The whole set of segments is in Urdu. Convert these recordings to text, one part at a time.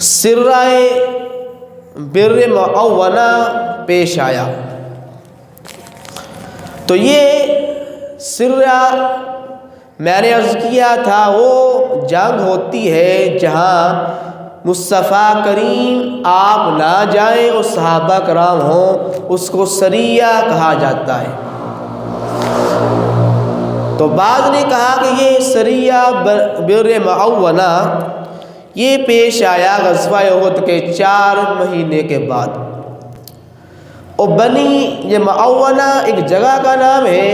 سرائے بر معونہ پیش آیا۔ تو یہ سرہ میں نے عرض کیا تھا وہ جنگ ہوتی ہے جہاں مصطفیٰ کریم آپ نہ جائیں اور صحابہ کرام ہوں، اس کو سریہ کہا جاتا ہے۔ تو بعض نے کہا کہ یہ سریہ بر معونہ یہ پیش آیا غزوہ احد کے 4 مہینے کے بعد۔ اور بنی یہ معونہ ایک جگہ کا نام ہے،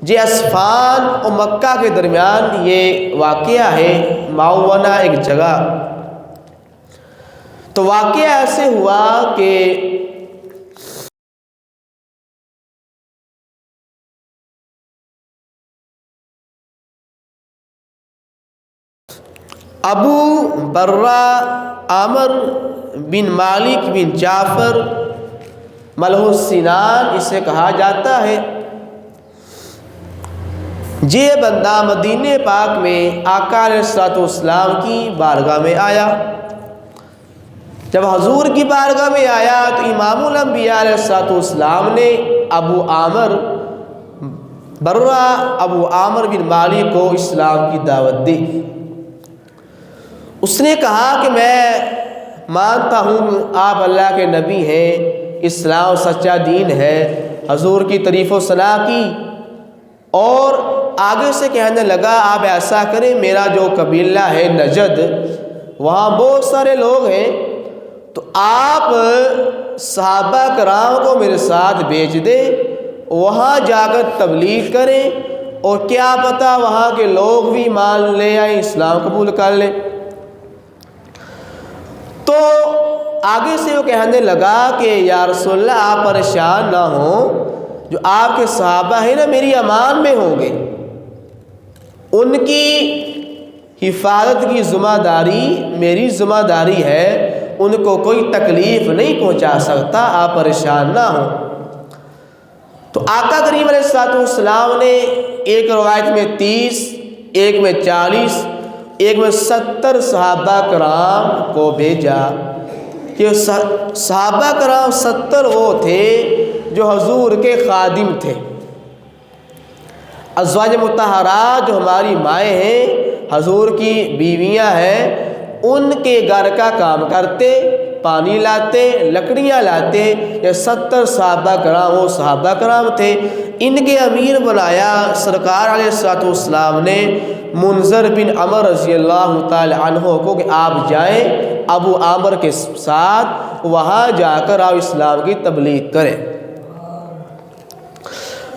یہ اصفہان اور مکہ کے درمیان یہ واقعہ ہے۔ معونہ ایک جگہ۔ تو واقعہ ایسے ہوا کہ ابو برہ عامر بن مالک بن جعفر ملح السنان اسے کہا جاتا ہے، یہ بندہ مدینہ پاک میں آقا علیہ الصلوۃ والسلام کی بارگاہ میں آیا۔ جب حضور کی بارگاہ میں آیا تو امام الانبیاء علیہ الصلوۃ والسلام نے ابو عامر بن مالک کو اسلام کی دعوت دی۔ اس نے کہا کہ میں مانتا ہوں آپ اللہ کے نبی ہیں، اسلام سچا دین ہے۔ حضور کی تعریف و ثنا کی اور آگے سے کہنے لگا آپ ایسا کریں، میرا جو قبیلہ ہے نجد، وہاں بہت سارے لوگ ہیں، تو آپ صحابہ کرام کو میرے ساتھ بھیج دیں، وہاں جا کر تبلیغ کریں، اور کیا پتہ وہاں کے لوگ بھی مان لے آئیں، اسلام قبول کر لیں۔ تو آگے سے وہ کہنے لگا کہ یا رسول اللہ آپ پریشان نہ ہوں، جو آپ کے صحابہ ہیں نا میری امان میں ہوں گے، ان کی حفاظت کی ذمہ داری میری ذمہ داری ہے، ان کو کوئی تکلیف نہیں پہنچا سکتا، آپ پریشان نہ ہوں۔ تو آقا کریم علیہ الصلوۃ والسلام نے ایک روایت میں 30، ایک میں 40، ایک میں 70 صحابہ کرام کو بھیجا۔ کہ صحابہ کرام 70 وہ تھے جو حضور کے خادم تھے، ازواج مطہرات جو ہماری مائیں ہیں، حضور کی بیویاں ہیں، ان کے گھر کا کام کرتے، پانی لاتے، لکڑیاں لاتے۔ یہ 70 صحابہ کرام وہ صحابہ کرام تھے۔ ان کے امیر بنایا سرکار علیہ الصلوۃ والسلام نے منذر بن عمر رضی اللہ تعالی عنہ کو کہ آپ جائیں ابو عامر کے ساتھ، وہاں جا کر آپ اسلام کی تبلیغ کریں۔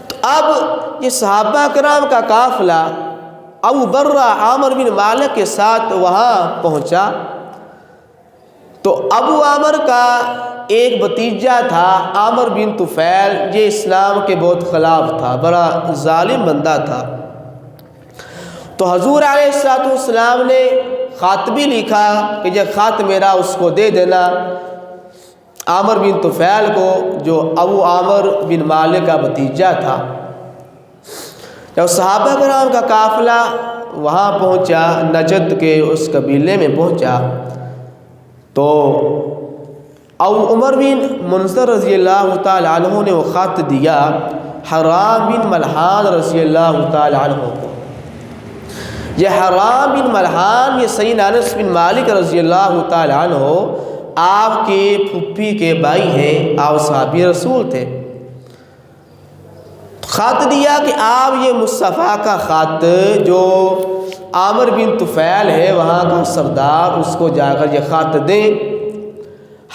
تو اب یہ صحابہ کرام کا قافلہ ابو برہ عامر بن مالک کے ساتھ وہاں پہنچا۔ تو ابو عامر کا ایک بھتیجا تھا عامر بن طفیل، یہ اسلام کے بہت خلاف تھا، بڑا ظالم بندہ تھا۔ تو حضور علیہ الصلوۃ والسلام نے خط بھی لکھا کہ یہ خط میرا اس کو دے دینا، عامر بن طفیل کو، جو ابو عامر بن مالک کا بھتیجا تھا۔ جب صحابہ کرام کا قافلہ وہاں پہنچا، نجد کے اس قبیلے میں پہنچا، تو ابو عمر بن منذر رضی اللہ تعالی عنہ نے وہ خط دیا حرام بن ملحان رضی اللہ تعالی عنہ کو۔ یہ حرام بن ملحان یہ سیدنا انس بن مالک رضی اللہ تعالی عنہ آپ کے پھپھی کے بھائی ہیں، آپ صحابی رسول تھے۔ خط دیا کہ آپ یہ مصطفیٰ کا خط جو عامر بن طفیل ہے وہاں کا سردار، اس کو جا کر یہ خط دیں۔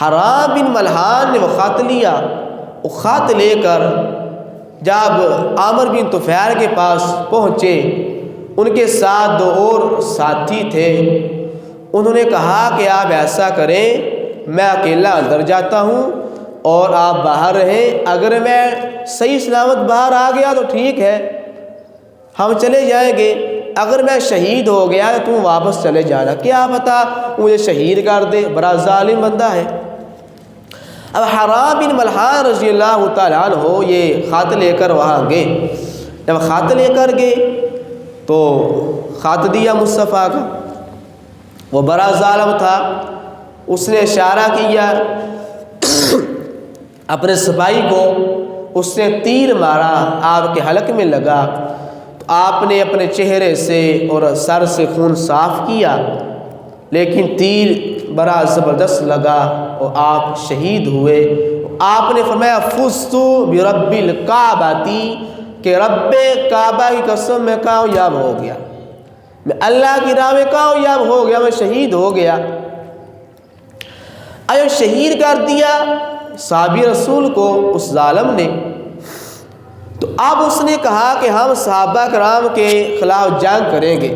حرام بن ملحان نے وہ خط لیا، وہ خط لے کر جب عامر بن طفیل کے پاس پہنچے، ان کے ساتھ 2 اور ساتھی تھے، انہوں نے کہا کہ آپ ایسا کریں، میں اکیلا اندر جاتا ہوں اور آپ باہر رہیں، اگر میں صحیح سلامت باہر آ گیا تو ٹھیک ہے، ہم چلے جائیں گے، اگر میں شہید ہو گیا تو تم واپس چلے جانا، کیا پتہ مجھے شہید کر دے، بڑا ظالم بندہ ہے۔ اب حرام بن ملحان رضی اللہ تعالیٰ عنہ یہ خط لے کر وہاں گئے۔ جب خط لے کر گئے تو خط دیا مصطفیٰ کا، وہ بڑا ظالم تھا، اس نے اشارہ کیا اپنے سپاہی کو، اس نے تیر مارا، آپ کے حلق میں لگا تو آپ نے اپنے چہرے سے اور سر سے خون صاف کیا، لیکن تیر بڑا زبردست لگا اور آپ شہید ہوئے۔ آپ نے فرمایا فزت برب الکعبہ، کہ رب کعبہ کی قسم میں کامیاب ہو گیا، میں اللہ کی راہ میں کامیاب ہو گیا، میں شہید ہو گیا۔ آیا شہید کر دیا صحابی رسول کو اس ظالم نے۔ تو اب اس نے کہا کہ ہم صحابہ کرام کے خلاف جنگ کریں گے۔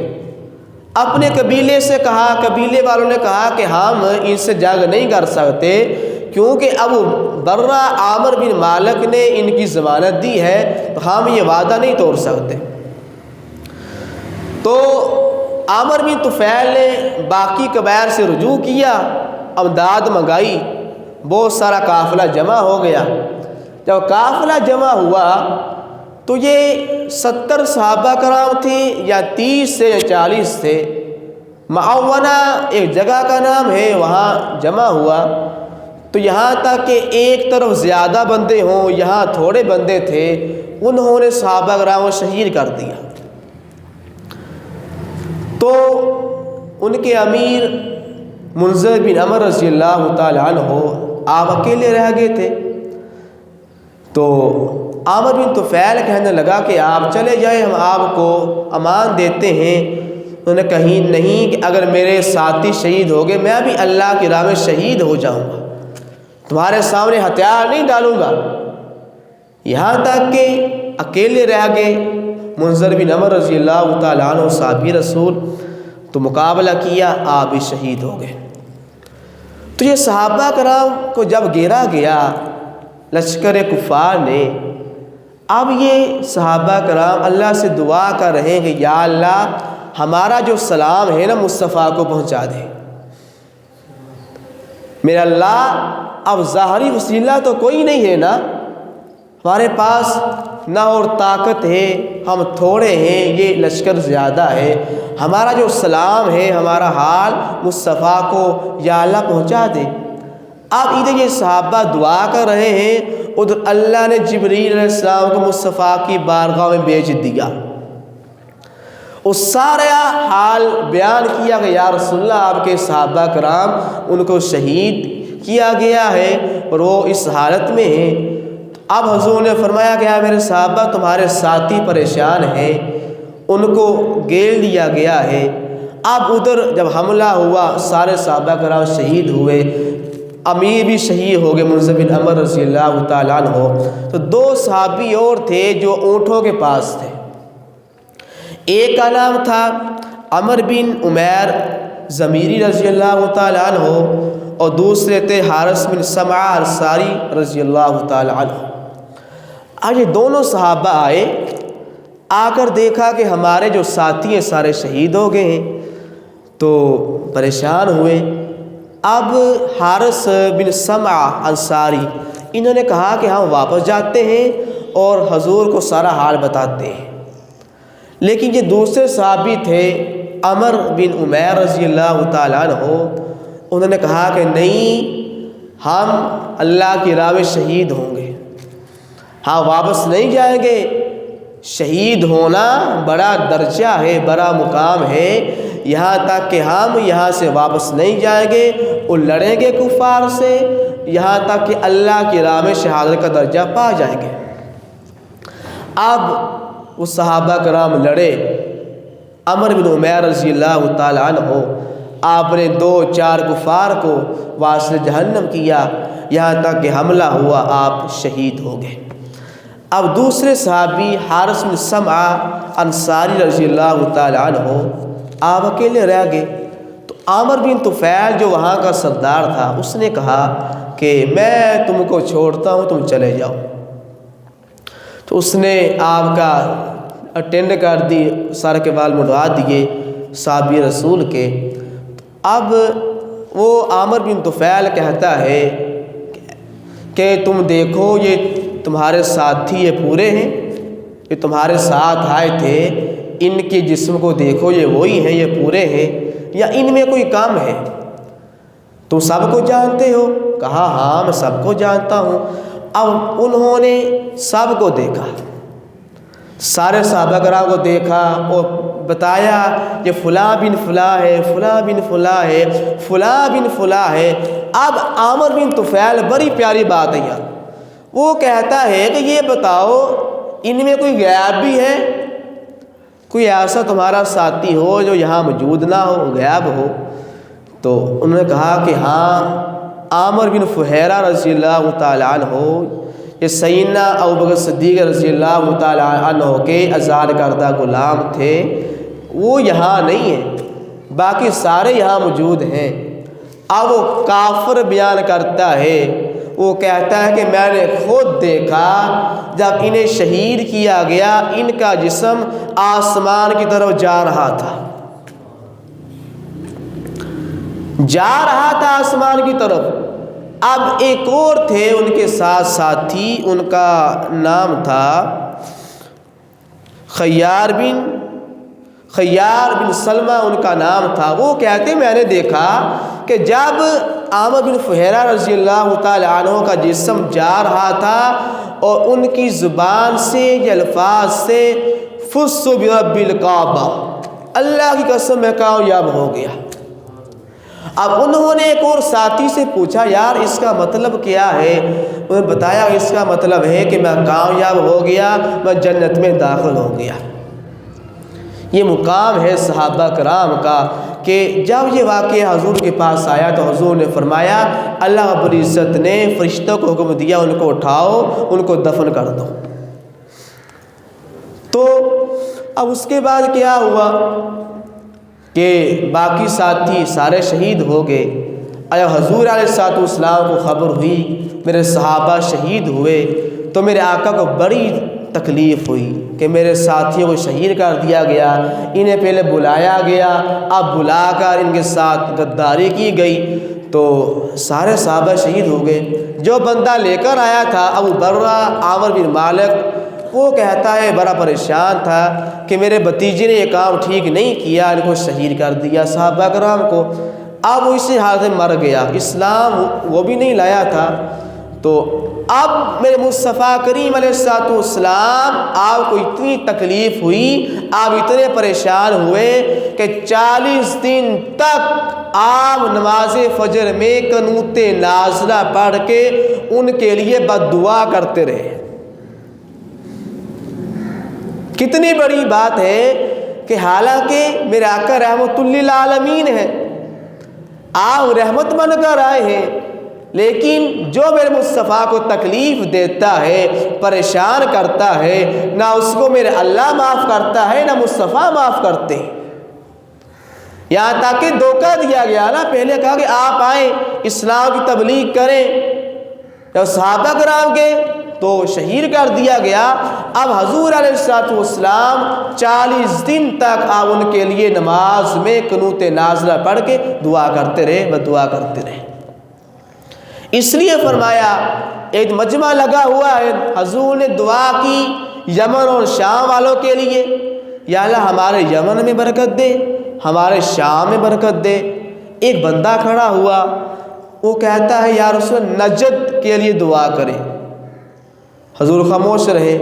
اپنے قبیلے سے کہا، قبیلے والوں نے کہا کہ ہم ان سے جنگ نہیں کر سکتے، کیونکہ ابو برہ عامر بن مالک نے ان کی ضمانت دی ہے، تو ہم یہ وعدہ نہیں توڑ سکتے۔ تو عامر بن طفیل نے باقی قبائل سے رجوع کیا، امداد منگائی، بہت سارا قافلہ جمع ہو گیا۔ جب قافلہ جمع ہوا تو یہ 70 صحابہ کرام تھے یا 30 سے یا 40 تھے۔ معاونہ ایک جگہ کا نام ہے، وہاں جمع ہوا تو یہاں تک کہ ایک طرف زیادہ بندے ہوں، یہاں تھوڑے بندے تھے، انہوں نے صحابہ کرام کو شہید کر دیا۔ تو ان کے امیر منذر بن عمر رضی اللہ تعالیٰ عنہ آپ اکیلے رہ گئے تھے۔ تو عامر بن طفیل کہنے لگا کہ آپ چلے جائیں، ہم آپ کو امان دیتے ہیں۔ انہوں نے کہیں نہیں کہ اگر میرے ساتھی شہید ہو گئے میں بھی اللہ کی راہ میں شہید ہو جاؤں گا، تمہارے سامنے ہتھیار نہیں ڈالوں گا۔ یہاں تک کہ اکیلے رہ گئے منذر بن عمر رضی اللہ تعالیٰ عنہ صحابی رسول، تو مقابلہ کیا، آپ بھی شہید ہو گئے۔ تو یہ صحابہ کرام کو جب گھیرا گیا لشکر کفار نے، اب یہ صحابہ کرام اللہ سے دعا کر رہے ہیں کہ یا اللہ ہمارا جو سلام ہے نا مصطفیٰ کو پہنچا دے۔ میرا اللہ اب ظاہری وسیلہ تو کوئی نہیں ہے نا، ہمارے پاس نہ اور طاقت ہے، ہم تھوڑے ہیں، یہ لشکر زیادہ ہے، ہمارا جو سلام ہے، ہمارا حال مصطفیٰ کو یا اللہ پہنچا دے۔ اب ادھر یہ صحابہ دعا کر رہے ہیں، ادھر اللہ نے جبریل علیہ السلام کو مصطفیٰ کی بارگاہ میں بھیج دیا۔ اس سارا حال بیان کیا کہ یا رسول اللہ آپ کے صحابہ کرام ان کو شہید کیا گیا ہے اور وہ اس حالت میں ہیں۔ اب حضور نے فرمایا کہ میرے صحابہ تمہارے ساتھی پریشان ہیں، ان کو گھیر لیا گیا ہے۔ اب ادھر جب حملہ ہوا سارے صحابہ کرام شہید ہوئے، امیر بھی شہید ہو گئے منذر بن عمر رضی اللہ تعالیٰ عنہ۔ تو 2 صحابی اور تھے جو اونٹوں کے پاس تھے، ایک کا نام تھا عمر بن عمیر ضمیری رضی اللہ تعالیٰ عنہ اور دوسرے تھے حارث بن سمعہ انصاری رضی اللہ تعالیٰ عنہ۔ آج یہ دونوں صحابہ آئے، آ کر دیکھا کہ ہمارے جو ساتھی ہیں سارے شہید ہو گئے ہیں، تو پریشان ہوئے۔ اب حارث بن سمعہ انصاری انہوں نے کہا کہ ہم واپس جاتے ہیں اور حضور کو سارا حال بتاتے ہیں، لیکن یہ دوسرے صحابی تھے عمر بن عمیر رضی اللہ تعالیٰ عنہ، انہوں نے کہا کہ نہیں، ہم اللہ کی راہ میں شہید ہوں گے، ہاں واپس نہیں جائیں گے۔ شہید ہونا بڑا درجہ ہے، بڑا مقام ہے، یہاں تک کہ ہم یہاں سے واپس نہیں جائیں گے، وہ لڑیں گے کفار سے یہاں تک کہ اللہ کی راہ میں شہادت کا درجہ پا جائیں گے۔ اب وہ صحابہ کرام لڑے، عمر بن عمیر رضی اللہ تعالیٰ عنہ آپ نے 2-4 کفار کو واصل جہنم کیا، یہاں تک کہ حملہ ہوا، آپ شہید ہو گئے۔ اب دوسرے صحابی حارث بن سمعہ انصاری رضی اللہ تعالیٰ عنہ آپ اکیلے رہ گئے۔ تو عامر بن طفیل جو وہاں کا سردار تھا، اس نے کہا کہ میں تم کو چھوڑتا ہوں، تم چلے جاؤ۔ تو اس نے آپ کا اٹینڈ کر دی، سر کے بال مڈوا دیے صحابی رسول کے۔ اب وہ عامر بن طفیل کہتا ہے کہ تم دیکھو یہ تمہارے ساتھی یہ پورے ہیں، یہ تمہارے ساتھ آئے تھے، ان کے جسم کو دیکھو یہ وہی ہیں، یہ پورے ہیں، یا ان میں کوئی کم ہے؟ تم سب کو جانتے ہو؟ کہا ہاں میں سب کو جانتا ہوں۔ اب انہوں نے سب کو دیکھا، سارے صحابہ کرام کو دیکھا اور بتایا کہ فلاں بن فلاں ہے، فلاں بن فلاں ہے، فلاں بن فلاں ہے۔ اب عامر بن طفیل بڑی پیاری بات ہے یار، وہ کہتا ہے کہ یہ بتاؤ ان میں کوئی غائب بھی ہے؟ کوئی ایسا تمہارا ساتھی ہو جو یہاں موجود نہ ہو، غائب ہو؟ تو انہوں نے کہا کہ ہاں عامر بن فہیرہ رضی اللہ تعالیٰ عنہ، یہ سیدنا ابوبکر صدیق رضی اللہ تعالیٰ عنہ کے آزاد کردہ غلام تھے، وہ یہاں نہیں ہیں، باقی سارے یہاں موجود ہیں۔ اب وہ کافر بیان کرتا ہے، وہ کہتا ہے کہ میں نے خود دیکھا جب انہیں شہید کیا گیا، ان کا جسم آسمان کی طرف جا رہا تھا، آسمان کی طرف۔ اب ایک اور تھے ان کے ساتھ ساتھی، ان کا نام تھا خیار بن سلمہ ان کا نام تھا۔ وہ کہتے میں نے دیکھا کہ جب عامر بن فہیرہ رضی اللہ تعالی عنہ کا جسم جا رہا تھا اور ان کی زبان سے یہ الفاظ سے فزت برب الکعبہ، اللہ کی قسم میں کامیاب ہو گیا۔ اب انہوں نے ایک اور ساتھی سے پوچھا یار اس کا مطلب کیا ہے؟ انہوں نے بتایا اس کا مطلب ہے کہ میں کامیاب ہو گیا، میں جنت میں داخل ہو گیا۔ یہ مقام ہے صحابہ کرام کا کہ جب یہ واقعہ حضور کے پاس آیا تو حضور نے فرمایا اللہ رب العزت نے فرشتوں کو حکم دیا ان کو اٹھاؤ، ان کو دفن کر دو۔ تو اب اس کے بعد کیا ہوا کہ باقی ساتھی سارے شہید ہو گئے۔ حضور علیہ السلام کو خبر ہوئی میرے صحابہ شہید ہوئے تو میرے آقا کو بڑی تکلیف ہوئی کہ میرے ساتھیوں کو شہید کر دیا گیا، انہیں پہلے بلایا گیا، اب بلا کر ان کے ساتھ غداری کی گئی، تو سارے صحابہ شہید ہو گئے۔ جو بندہ لے کر آیا تھا ابو برہ عامر بن مالک، وہ کہتا ہے بڑا پریشان تھا کہ میرے بھتیجے نے یہ کام ٹھیک نہیں کیا، ان کو شہید کر دیا صحابہ کرام کو۔ اب وہ اسی حالت میں مر گیا، اسلام وہ بھی نہیں لایا تھا۔ تو اب میرے مصطفیٰ کریم علیہ السلام آپ کو اتنی تکلیف ہوئی، آپ اتنے پریشان ہوئے کہ 40 دن تک آپ نماز فجر میں قنوت نازلہ پڑھ کے ان کے لیے بد دعا کرتے رہے۔ کتنی بڑی بات ہے کہ حالانکہ میرے آقا رحمت للعالمین ہے، آپ رحمت بن کر آئے ہیں، لیکن جو میرے مصطفیٰ کو تکلیف دیتا ہے، پریشان کرتا ہے، نہ اس کو میرے اللہ معاف کرتا ہے نہ مصطفیٰ معاف کرتے ہیں۔ یہاں تک کہ دھوکہ دیا گیا نا، پہلے کہا کہ آپ آئیں اسلام کی تبلیغ کریں، جب صحابہ کرام کے تو شہید کر دیا گیا۔ اب حضور علیہ السلام 40 دن تک آپ ان کے لیے نماز میں قنوت نازلہ پڑھ کے دعا کرتے رہے، بدعا کرتے رہے۔ اس لیے فرمایا ایک مجمع لگا ہوا ہے، حضور نے دعا کی یمن اور شام والوں کے لیے، یا اللہ ہمارے یمن میں برکت دے، ہمارے شام میں برکت دے۔ ایک بندہ کھڑا ہوا، وہ کہتا ہے یا رسول نجد کے لیے دعا کریں۔ حضور خاموش رہے،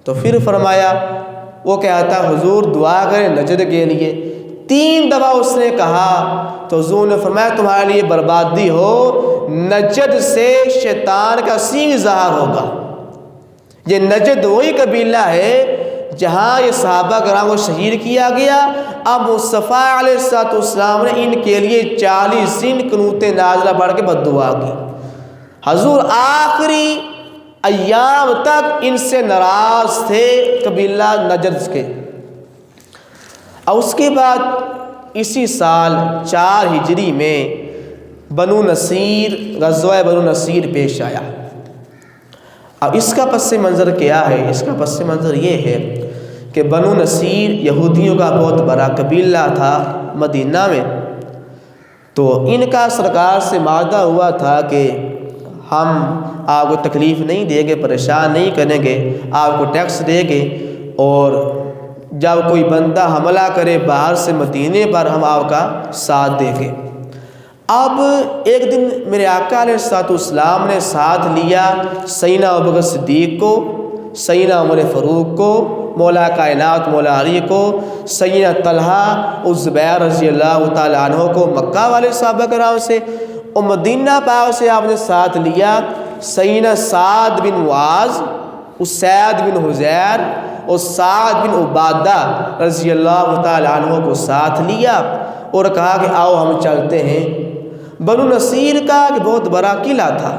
تو پھر فرمایا، وہ کہتا حضور دعا کریں نجد کے لیے۔ 3 دفعہ اس نے کہا تو حضور نے فرمایا تمہارے لیے بربادی ہو، نجد سے شیطان کا سینگ ظاہر ہوگا۔ یہ نجد وہی قبیلہ ہے جہاں یہ صحابہ کرام کو شہید کیا گیا۔ اب مصطفیٰ علیہ السلام نے ان کے لیے 40 دن قنوت نازلہ پڑھ کے بد دعا کی۔ حضور آخری ایام تک ان سے ناراض تھے، قبیلہ نجد کے۔ اور اس کے بعد اسی سال 4 ہجری میں بنو نصیر، غزوہ بنو نصیر پیش آیا۔ اب اس کا پس منظر کیا ہے؟ اس کا پس منظر یہ ہے کہ بنو نصیر یہودیوں کا بہت بڑا قبیلہ تھا مدینہ میں، تو ان کا سرکار سے معاہدہ ہوا تھا کہ ہم آپ کو تکلیف نہیں دیں گے، پریشان نہیں کریں گے، آپ کو ٹیکس دیں گے، اور جب کوئی بندہ حملہ کرے باہر سے مدینے پر ہم آپ کا ساتھ دیں گے۔ اب ایک دن میرے آقا علیہ السلام نے ساتھ لیا سیدنا ابوبکر صدیق کو، سیدنا عمر فاروق کو، مولا کائنات مولا علی کو، سیدنا طلحہ اور زبیر رضی اللہ تعالیٰ عنہ کو، مکہ والے صحابہ کرام سے، اور مدینہ پاک سے آپ نے ساتھ لیا سیدنا سعد بن معاذ، اسید بن حضیر اور سعد بن عبادہ رضی اللہ تعالیٰ عنہ کو ساتھ لیا، اور کہا کہ آؤ ہم چلتے ہیں۔ بنو نصیر کا ایک بہت بڑا قلعہ تھا،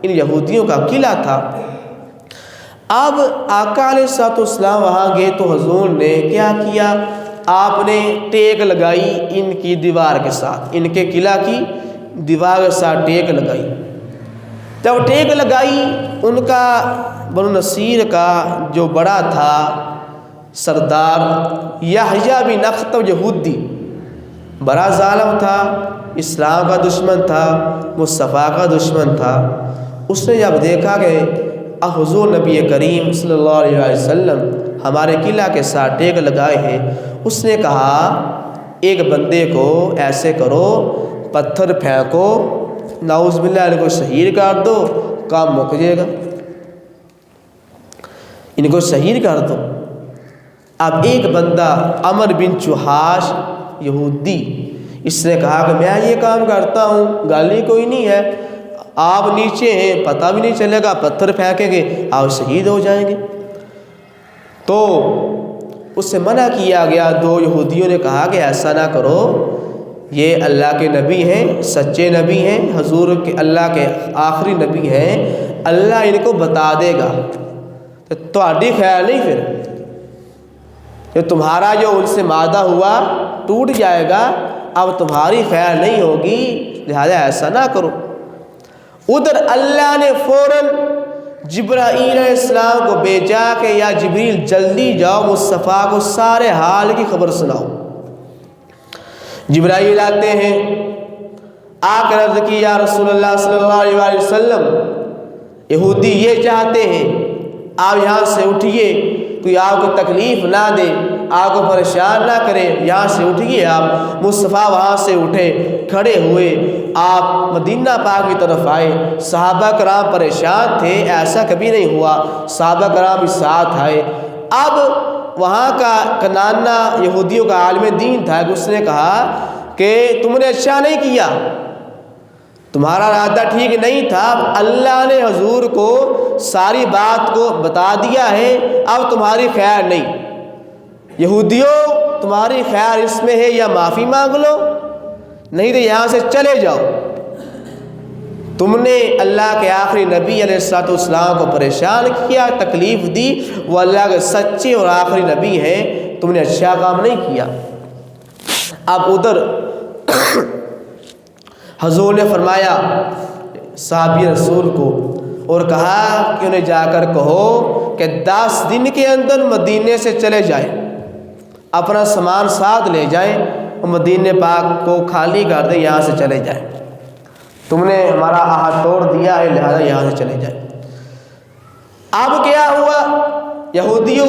ان یہودیوں کا قلعہ تھا۔ اب آقا علیہ السلام وہاں گئے تو حضور نے کیا کیا، آپ نے ٹیک لگائی ان کی دیوار کے ساتھ، ان کے قلعہ کی دیوار کے ساتھ ٹیک لگائی۔ جب ٹیک لگائی، ان کا بنو نصیر کا جو بڑا تھا سردار یحییٰ بن اخطب یہودی، بڑا ظالم تھا، اسلام کا دشمن تھا، مصطفیٰ کا دشمن تھا، اس نے جب دیکھا کہ حضور نبی کریم صلی اللہ علیہ وسلم ہمارے قلعہ کے ساتھ ٹیک لگائے ہیں، اس نے کہا ایک بندے کو ایسے کرو، پتھر پھینکو، نعوذ باللہ ان کو شہید کر دو، کام مک جائے گا، ان کو شہید کر دو۔ اب ایک بندہ عمر بن چوحاش یہودی، اس نے کہا کہ میں یہ کام کرتا ہوں، گالی کوئی نہیں ہے، آپ نیچے ہیں پتہ بھی نہیں چلے گا، پتھر پھینکیں گے آپ شہید ہو جائیں گے۔ تو اس سے منع کیا گیا۔ دو یہودیوں نے کہا کہ ایسا نہ کرو، یہ اللہ کے نبی ہیں، سچے نبی ہیں، حضور کے اللہ کے آخری نبی ہیں، اللہ ان کو بتا دے گا، تو تہاڈی خیر نہیں، پھر جو تمہارا جو ان سے معاہدہ ہوا ٹوٹ جائے گا، اب تمہاری خیر نہیں ہوگی، لہذا ایسا نہ کرو۔ ادھر اللہ نے فوراً جبرائیل علیہ السلام کو بھیجا کہ یا جبریل جلدی جاؤ مصطفیٰ کو سارے حال کی خبر سناؤ۔ جبرائیل آتے ہیں، آ کر عرض کی یا رسول اللہ صلی اللہ علیہ وسلم، یہودی یہ چاہتے ہیں آپ یہاں سے اٹھیے، کوئی آپ کو تکلیف نہ دے، آپ کو پریشان نہ کرے، یہاں سے اٹھیے آپ۔ مصطفیٰ وہاں سے اٹھے، کھڑے ہوئے، آپ مدینہ پاک کی طرف آئے۔ صحابہ کرام پریشان تھے، ایسا کبھی نہیں ہوا، صحابہ کرام بھی ساتھ آئے۔ اب وہاں کا کنانا یہودیوں کا عالم دین تھا کہ اس نے کہا کہ تم نے اچھا نہیں کیا، تمہارا ارادہ ٹھیک نہیں تھا، اللہ نے حضور کو ساری بات کو بتا دیا ہے، اب تمہاری خیر نہیں، یہودیوں تمہاری خیر اس میں ہے یا معافی مانگ لو، نہیں تو یہاں سے چلے جاؤ۔ تم نے اللہ کے آخری نبی علیہ السلام کو پریشان کیا، تکلیف دی، وہ اللہ کے سچے اور آخری نبی ہیں، تم نے اچھا کام نہیں کیا۔ اب ادھر حضور نے فرمایا صحابی رسول کو اور کہا کہ انہیں جا کر کہو کہ 10 دن کے اندر مدینے سے چلے جائیں، اپنا سامان ساتھ لے جائیں اور مدینے پاک کو خالی کر دیں، یہاں سے چلے جائیں، تم نے ہمارا عہد توڑ دیا ہے، لہذا یہاں سے چلے جائیں۔ اب کیا ہوا، یہودیوں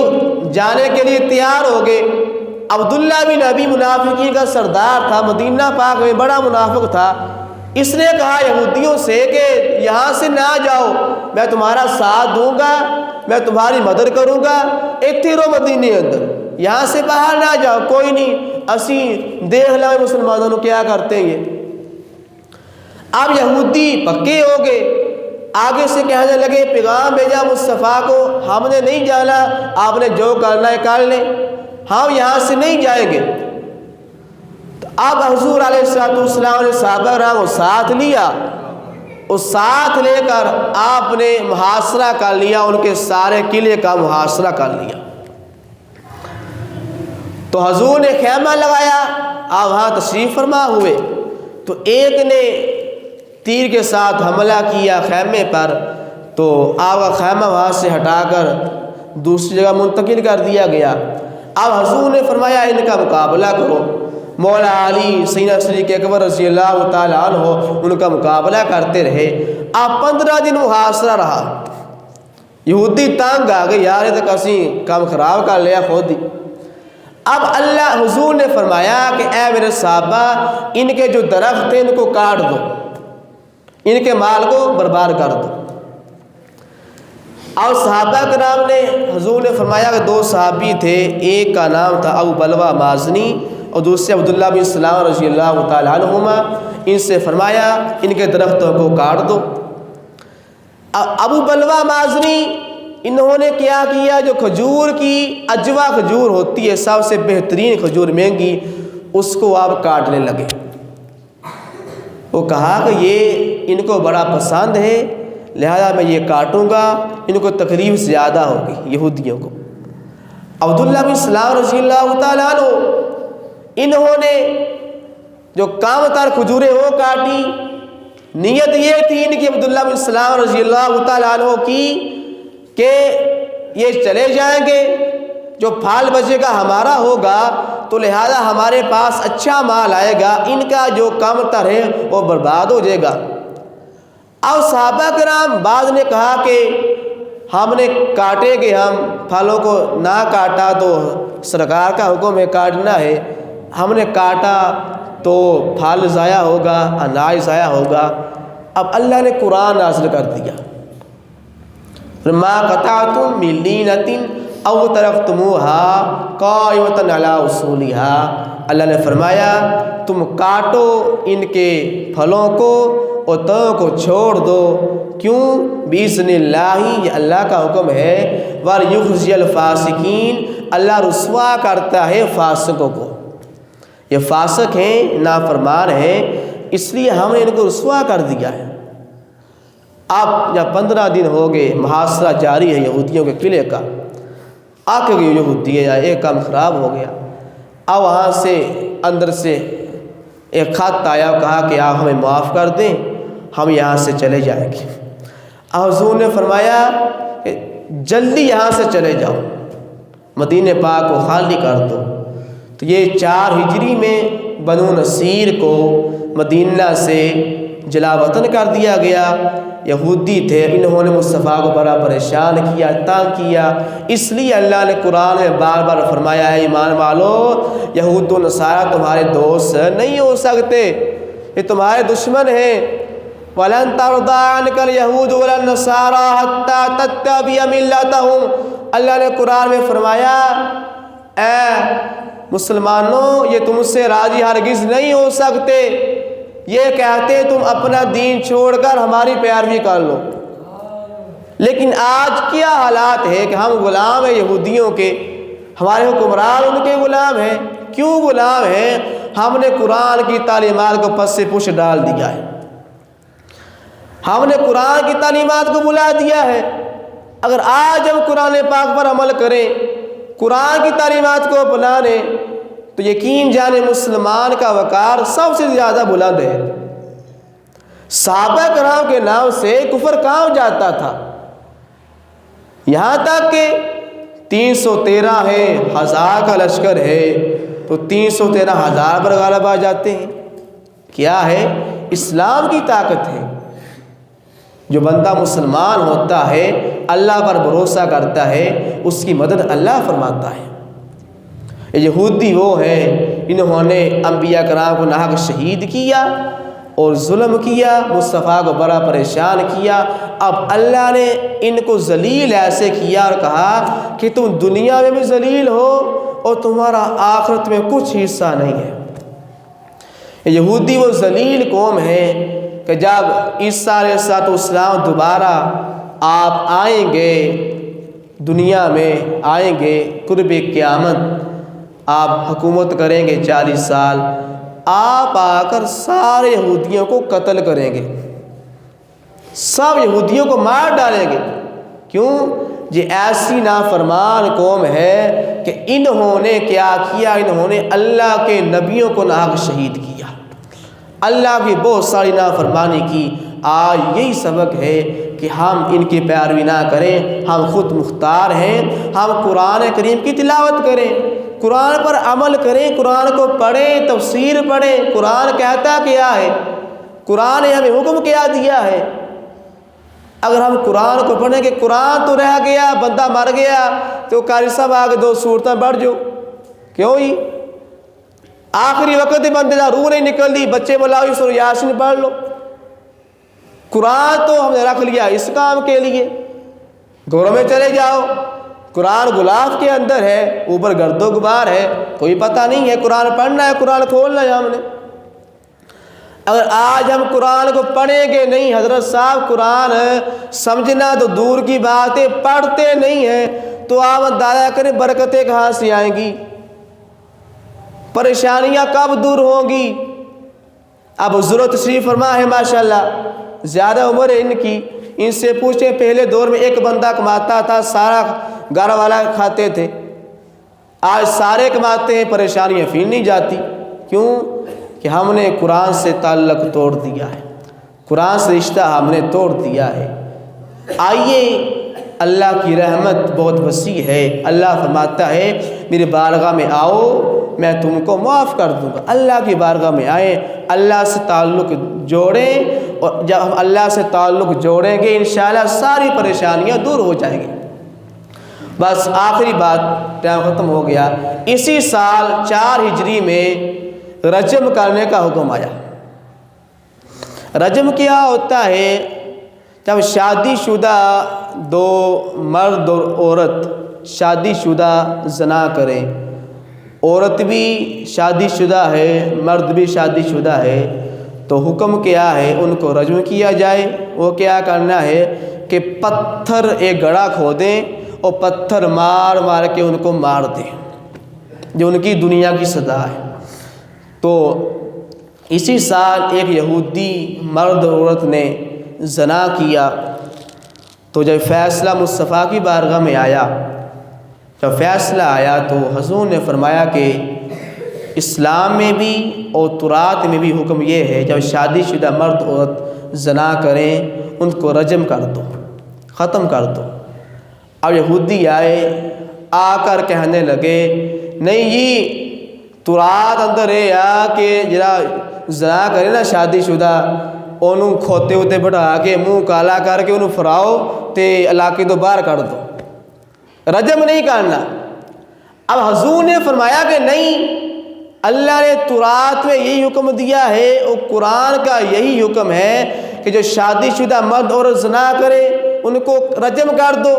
جانے کے لیے تیار ہو گئے۔ عبداللہ بن ابی منافقین کا سردار تھا، مدینہ پاک میں بڑا منافق تھا، اس نے کہا یہودیوں سے کہ یہاں سے نہ جاؤ، میں تمہارا ساتھ دوں گا، میں تمہاری مدد کروں گا، ایتھے رہو مدینے اندر، یہاں سے باہر نہ جاؤ، کوئی نہیں اسی دیکھ لیں مسلمانوں نے کیا کرتے ہیں۔ اب یہودی پکے ہو گئے، آگے سے کہنے لگے پیغام بھیجا مصطفیٰ کو، ہم نے نہیں جانا، آپ نے جو کرنا ہے کر لیں، ہم یہاں سے نہیں جائیں گے۔ تو اب حضور علیہ السلام نے صحابہ کرام کو ساتھ لیا، اور ساتھ لے کر آپ نے محاصرہ کر لیا، ان کے سارے قلعے کا محاصرہ کر لیا۔ تو حضور نے خیمہ لگایا، آپ وہاں تشریف فرما ہوئے، تو ایک نے تیر کے ساتھ حملہ کیا خیمے پر، تو آپ کا خیمہ وہاں سے ہٹا کر دوسری جگہ منتقل کر دیا گیا۔ اب حضور نے فرمایا ان کا مقابلہ کرو، مولا علی سیدنا صدیق اکبر رضی اللہ تعالیٰ عنہ ان کا مقابلہ کرتے رہے۔ اب 15 دن محاصرہ رہا، یہودی تانگ آ گئے، یار یہ تو کسی کام خراب کر لیا خود ہی۔ اب اللہ حضور نے فرمایا کہ اے میرے صحابہ، ان کے جو درخت ہیں ان کو کاٹ دو، ان کے مال کو برباد کر دو۔ اور صحابہ کرام نے، حضور نے فرمایا کہ دو صحابی تھے، ایک کا نام تھا ابو بلوہ مازنی اور دوسرے عبداللہ بن سلام رضی اللہ تعالیٰ عنہما، ان سے فرمایا ان کے درختوں کو کاٹ دو۔ ابو بلوہ مازنی انہوں نے کیا کیا، جو کھجور کی اجوا کھجور ہوتی ہے، سب سے بہترین کھجور مہنگی، اس کو آپ کاٹنے لگے۔ وہ کہا کہ یہ ان کو بڑا پسند ہے، لہذا میں یہ کاٹوں گا، ان کو تکلیف زیادہ ہوگی یہودیوں کو۔ عبداللہ بن سلام رضی اللہ تعالیٰ عنہ، انہوں نے جو کام تر کھجوریں وہ کاٹی، نیت یہ تھی ان کی عبداللہ بن سلام رضی اللہ تعالیٰ عنہ کی کہ یہ چلے جائیں گے، جو پھال بچے گا ہمارا ہوگا، تو لہذا ہمارے پاس اچھا مال آئے گا، ان کا جو کم تر ہے وہ برباد ہو جائے گا۔ اور صحابہ کرام بعض نے کہا کہ ہم نے کاٹے کہ ہم پھلوں کو نہ کاٹا تو سرکار کا حکم ہے کاٹنا ہے، ہم نے کاٹا تو پھل ضائع ہوگا، اناج ضائع ہوگا۔ اب اللہ نے قرآن نازل کر دیا، ما قطعتم من لینۃ او ترکتموها قائمۃ علی اصولها، اللہ نے فرمایا تم کاٹو ان کے پھلوں کو اور تنوں کو چھوڑ دو، کیوں؟ بِإِذْنِ اللَّهِ، یہ اللہ کا حکم ہے، وَلْيُخْزِيَ الْفَاسِقِينَ، اللہ رسوا کرتا ہے فاسقوں کو، یہ فاسق ہیں، نافرمان ہیں، اس لیے ہم نے ان کو رسوا کر دیا ہے۔ اب جب 15 دن ہو گئے، محاصرہ جاری ہے یہودیوں کے قلعے کا، آ کے یہودی ہے، ایک کام خراب ہو گیا۔ اب وہاں سے اندر سے ایک خط آیا، کہا کہ آپ ہمیں معاف کر دیں، ہم یہاں سے چلے جائیں گے۔ حضور نے فرمایا کہ جلدی یہاں سے چلے جاؤ، مدینہ پاک کو خالی کر دو۔ تو یہ 4 ہجری میں بنو نصیر کو مدینہ سے جلا وطن کر دیا گیا۔ یہودی تھے، انہوں نے مصطفیٰ کو بڑا پریشان کیا، تنگ کیا، اس لیے اللہ نے قرآن میں بار بار فرمایا ہے ایمان والو، یہود و نصارہ تمہارے دوست نہیں ہو سکتے، یہ تمہارے دشمن ہیں۔ وَلَن تَرْضَىٰ عَنْكَ الْيَهُودُ وَلَا النَّصَارَىٰ حَتَّىٰ تَتَّبِعَ مِلَّتَهُمْ، اللہ نے قرآن میں فرمایا اے مسلمانوں، یہ تم سے راضی ہرگز نہیں ہو سکتے، یہ کہتے تم اپنا دین چھوڑ کر ہماری پیروی کر لو۔ لیکن آج کیا حالات ہے کہ ہم غلام ہیں یہودیوں کے، ہمارے حکمران ان کے غلام ہیں۔ کیوں غلام ہیں؟ ہم نے قرآن کی تعلیمات کو پس سے پش ڈال دیا ہے، ہم نے قرآن کی تعلیمات کو بلا دیا ہے۔ اگر آج ہم قرآن پاک پر عمل کریں، قرآن کی تعلیمات کو اپنائیں، تو یقین جانے مسلمان کا وقار سب سے زیادہ بلند ہے۔ صحابہ کرام کے نام سے کفر کام جاتا تھا، یہاں تک کہ 313 ہے، 1000 کا لشکر ہے تو 313,000 پر غالب آ جاتے ہیں۔ کیا ہے؟ اسلام کی طاقت ہے۔ جو بندہ مسلمان ہوتا ہے، اللہ پر بھروسہ کرتا ہے، اس کی مدد اللہ فرماتا ہے۔ یہودی وہ ہیں، انہوں نے انبیاء کرام کو ناحق شہید کیا اور ظلم کیا، مصطفیٰ کو بڑا پریشان کیا۔ اب اللہ نے ان کو ذلیل ایسے کیا اور کہا کہ تم دنیا میں بھی ذلیل ہو اور تمہارا آخرت میں کچھ حصہ نہیں ہے۔ یہودی وہ ذلیل قوم ہے کہ جب عیسیٰ علیہ السلام دوبارہ آپ آئیں گے، دنیا میں آئیں گے، قرب قیامت آپ حکومت کریں گے 40 سال، آپ آ کر سارے یہودیوں کو قتل کریں گے، سب یہودیوں کو مار ڈالیں گے۔ کیوں؟ یہ ایسی نافرمان قوم ہے کہ انہوں نے کیا کیا، انہوں نے اللہ کے نبیوں کو ناحق شہید کیا، اللہ کی بہت ساری نافرمانی کی۔ آج یہی سبق ہے کہ ہم ان کی پیروی نہ کریں، ہم خود مختار ہیں، ہم قرآن کریم کی تلاوت کریں، قرآن پر عمل کریں، قرآن کو پڑھیں، تفسیر پڑھیں۔ قرآن کہتا کیا ہے؟ قرآن نے ہمیں حکم کیا دیا ہے۔ اگر ہم قرآن کو پڑھیں کہ قرآن تو رہ گیا، بندہ مر گیا تو قاری صاحب آگے 2 صورتیں پڑھ جو، کیوں ہی آخری وقت ہی بندے دا روح نہیں نکل دی، بچے بلاؤ سورہ یاسین پڑھ لو۔ قرآن تو ہم نے رکھ لیا اس کام کے لیے، گھروں میں چلے جاؤ، قرآن غلاف کے اندر ہے، اوپر گرد و غبار ہے، کوئی پتہ نہیں ہے، قرآن پڑھنا ہے، قرآن کھولنا ہے ہم نے۔ اگر آج ہم قرآن کو پڑھیں گے نہیں حضرت صاحب، قرآن سمجھنا تو دور کی بات ہے، پڑھتے نہیں ہیں تو آپ اندازہ کریں برکتیں کہاں سے آئیں گی، پریشانیاں کب دور ہوں گی۔ اب حضور تشریف فرما ہے ماشاءاللہ، زیادہ عمر ہے ان کی، ان سے پوچھیں پہلے دور میں ایک بندہ کماتا تھا، سارا گھر والا کھاتے تھے، آج سارے کماتے ہیں، پریشانیاں پھر نہیں جاتی۔ کیوں کہ ہم نے قرآن سے تعلق توڑ دیا ہے، قرآن سے رشتہ ہم نے توڑ دیا ہے۔ آئیے اللہ کی رحمت بہت وسیع ہے، اللہ فرماتا ہے میری بارگاہ میں آؤ میں تم کو معاف کر دوں گا۔ اللہ کی بارگاہ میں آئیں، اللہ سے تعلق جوڑیں، اور جب ہم اللہ سے تعلق جوڑیں گے انشاءاللہ ساری پریشانیاں دور ہو جائیں گی۔ بس آخری بات، ٹائم ختم ہو گیا۔ اسی سال 4 ہجری میں رجم کرنے کا حکم آیا۔ رجم کیا ہوتا ہے؟ جب شادی شدہ دو مرد اور عورت شادی شدہ زنا کریں، عورت بھی شادی شدہ ہے، مرد بھی شادی شدہ ہے، تو حکم کیا ہے ان کو رجم کیا جائے۔ وہ کیا کرنا ہے کہ پتھر ایک گڑھا کھودیں اور پتھر مار مار کے ان کو مار دیں، جو ان کی دنیا کی سزا ہے۔ تو اسی سال ایک یہودی مرد اور عورت نے زنا کیا، تو جب فیصلہ مصطفیٰ کی بارگاہ میں آیا، جب فیصلہ آیا تو حضور نے فرمایا کہ اسلام میں بھی اور تورات میں بھی حکم یہ ہے جب شادی شدہ مرد عورت زنا کریں ان کو رجم کر دو، ختم کر دو۔ اب یہودی آئے، آ کر کہنے لگے نہیں جی تورات اندر ہے یا کہ جرا زنا کرے نا شادی شدہ انہوں کھوتے ہوتے بٹھا کے منہ کالا کر کے انہوں فراؤ تے علاقے تو باہر کر دو، رجم نہیں کرنا۔ اب حضور نے فرمایا کہ نہیں، اللہ نے تورات میں یہی حکم دیا ہے اور قرآن کا یہی حکم ہے کہ جو شادی شدہ مرد اور زنا کرے ان کو رجم کر دو۔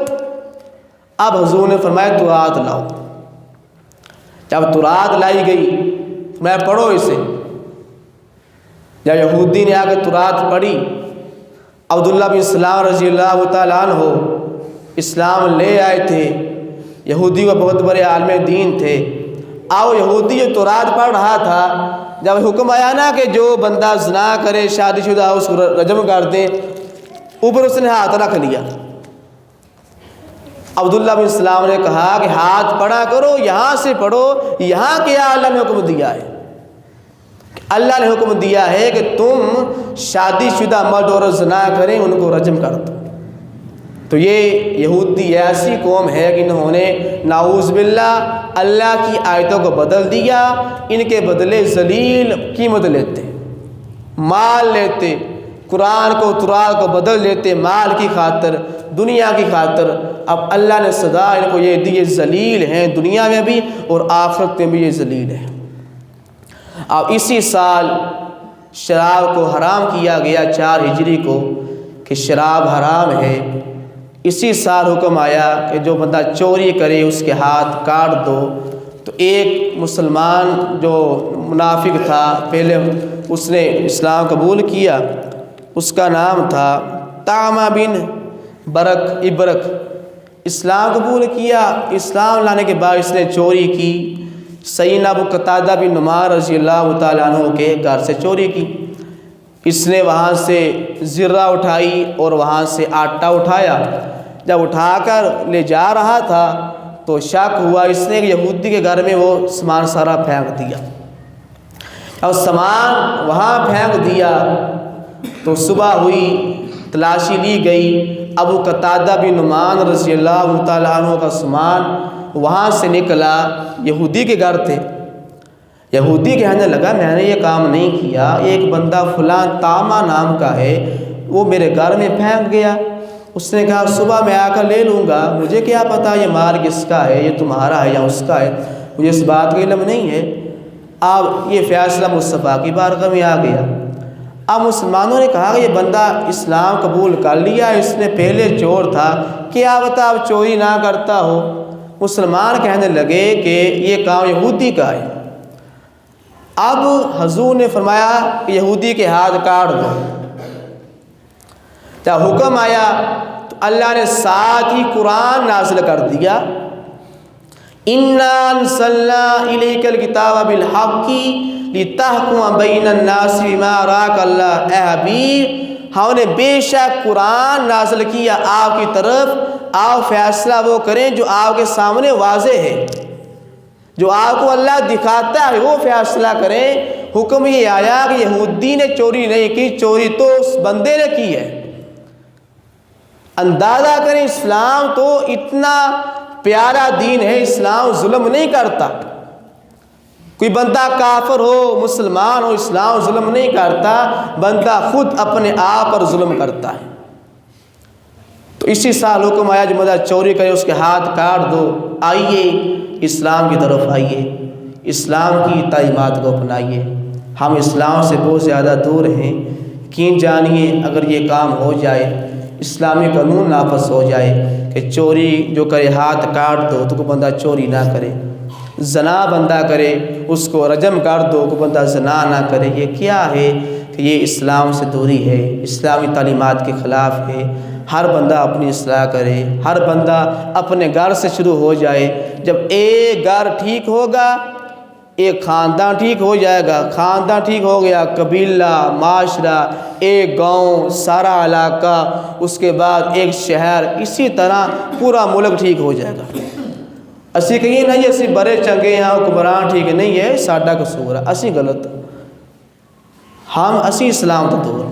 اب حضور نے فرمایا تورات لاؤ۔ جب تورات لائی گئی میں پڑھو اسے، جب یہودی نے آ کے تورات پڑھی، عبداللہ بن سلام رضی اللہ تعالیٰ عنہ اسلام لے آئے تھے، یہودی کو بہت بڑے عالم دین تھے۔ آؤ یہودی جو تورات پڑھ رہا تھا، جب حکم آیا نا کہ جو بندہ زنا کرے شادی شدہ اس کو رجم کر دیں، اوپر اس نے ہاتھ رکھ لیا۔ عبداللہ بن سلام نے کہا کہ ہاتھ پڑھا کرو، یہاں سے پڑھو، یہاں کیا اللہ نے حکم دیا ہے؟ اللہ نے حکم دیا ہے کہ تم شادی شدہ مرد اور زنا کریں ان کو رجم کر دو۔ تو یہ یہودی ایسی قوم ہے کہ انہوں نے نعوذ باللہ اللہ کی آیتوں کو بدل دیا، ان کے بدلے ذلیل قیمت لیتے، مال لیتے، قرآن کو تورات کو بدل لیتے مال کی خاطر، دنیا کی خاطر۔ اب اللہ نے سزا ان کو یہ دی، یہ ذلیل ہیں دنیا میں بھی اور آخرت میں بھی یہ ذلیل ہیں۔ اب اسی سال شراب کو حرام کیا گیا 4 ہجری کو کہ شراب حرام ہے۔ اسی سال حکم آیا کہ جو بندہ چوری کرے اس کے ہاتھ کاٹ دو۔ تو ایک مسلمان جو منافق تھا، پہلے اس نے اسلام قبول کیا، اس کا نام تھا طعمہ بن ابرک۔ اسلام قبول کیا، اسلام لانے کے بعد اس نے چوری کی، سیدنا ابو قتادہ بن نعمان رضی اللہ تعالیٰ عنہ کے گھر سے چوری کی۔ اس نے وہاں سے زرہ اٹھائی اور وہاں سے آٹا اٹھایا۔ جب اٹھا کر لے جا رہا تھا تو شک ہوا، اس نے یہودی کے گھر میں وہ سامان سارا پھینک دیا۔ اور سامان وہاں پھینک دیا تو صبح ہوئی، تلاشی لی گئی، ابو قتادہ بن نعمان رضی اللہ تعالیٰ عنہ کا سامان وہاں سے نکلا، یہودی کے گھر تھے۔ یہودی کہنے لگا میں نے یہ کام نہیں کیا، ایک بندہ فلاں طعمہ نام کا ہے وہ میرے گھر میں پھینک گیا۔ اس نے کہا صبح میں آ کر لے لوں گا، مجھے کیا پتا یہ مال کس کا ہے، یہ تمہارا ہے یا اس کا ہے۔ مجھے اس بات کا علم نہیں ہے۔ اب یہ فیصلہ مصطفیٰ کی بارگاہ میں آ گیا۔ اب مسلمانوں نے کہا کہ یہ بندہ اسلام قبول کر لیا، اس نے پہلے چور تھا، کیا بتا اب چوری نہ کرتا ہو؟ مسلمان کہنے لگے کہ یہ کام یہودی کا ہے۔ اب حضور نے فرمایا کہ یہودی کے ہاتھ کاٹ دو۔ جب حکم آیا تو اللہ نے ساتھ ہی قرآن نازل کر دیا، اِنَّا أَنزَلْنَا إِلَيْكَ الْكِتَابَ بِالْحَقِّ لِتَحْكُمَ بَيْنَ النَّاسِ بِمَا أَرَاكَ اللَّهُ۔ اے حبیب، ہم نے بے شک قرآن نازل کیا آپ کی طرف، آپ فیصلہ وہ کریں جو آپ کے سامنے واضح ہے، جو آپ کو اللہ دکھاتا ہے وہ فیصلہ کریں۔ حکم یہ آیا کہ یہودی نے چوری نہیں کی، چوری تو اس بندے نے کی ہے۔ اندازہ کریں اسلام تو اتنا پیارا دین ہے، اسلام ظلم نہیں کرتا۔ کوئی بندہ کافر ہو مسلمان ہو، اسلام ظلم نہیں کرتا، بندہ خود اپنے آپ پر ظلم کرتا ہے۔ تو اسی سال حکم آیا جو بندہ چوری کرے اس کے ہاتھ کاٹ دو۔ آئیے اسلام کی طرف آئیے، اسلام کی تعلیمات کو اپنائیے۔ ہم اسلام سے بہت زیادہ دور ہیں۔ یقین جانیے اگر یہ کام ہو جائے، اسلامی قانون نافذ ہو جائے کہ چوری جو کرے ہاتھ کاٹ دو، تو کوئی بندہ چوری نہ کرے، زنا بندہ کرے اس کو رجم کر دو، کوئی بندہ زنا نہ کرے، یہ کیا ہے کہ یہ اسلام سے دوری ہے، اسلامی تعلیمات کے خلاف ہے۔ ہر بندہ اپنی اصلاح کرے، ہر بندہ اپنے گھر سے شروع ہو جائے۔ جب ایک گھر ٹھیک ہوگا ایک خاندان ٹھیک ہو جائے گا، خاندان ٹھیک ہو گیا قبیلہ، معاشرہ، ایک گاؤں، سارا علاقہ، اس کے بعد ایک شہر، اسی طرح پورا ملک ٹھیک ہو جائے گا۔ اسی کہیں نہیں اسی بڑے چنگے ہیں حکمران ٹھیک نہیں ہے، ساڈا قصور ہے، اسی غلط، ہم اسی اسلام تو دور۔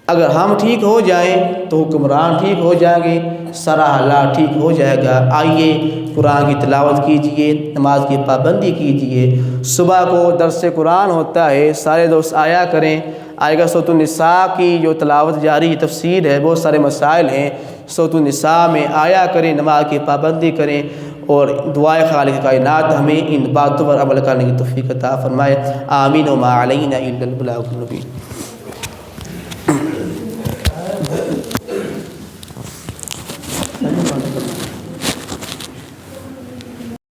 اگر ہم ٹھیک ہو جائیں تو حکمران ٹھیک ہو جائیں گے، سارا حالات ٹھیک ہو جائے گا۔ آئیے قرآن کی تلاوت کیجئے، نماز کی پابندی کیجئے۔ صبح کو درس قرآن ہوتا ہے، سارے دوست آیا کریں۔ آئے گا سورۃ النساء کی جو تلاوت جاری تفسیر ہے، بہت سارے مسائل ہیں، سورۃ النساء میں آیا کریں، نماز کی پابندی کریں، اور دعائے خالق کائنات ہمیں ان باتوں پر عمل کرنے کی توفیق عطا فرمائے۔ آمین۔ وما علینا الا البلاغ المبین۔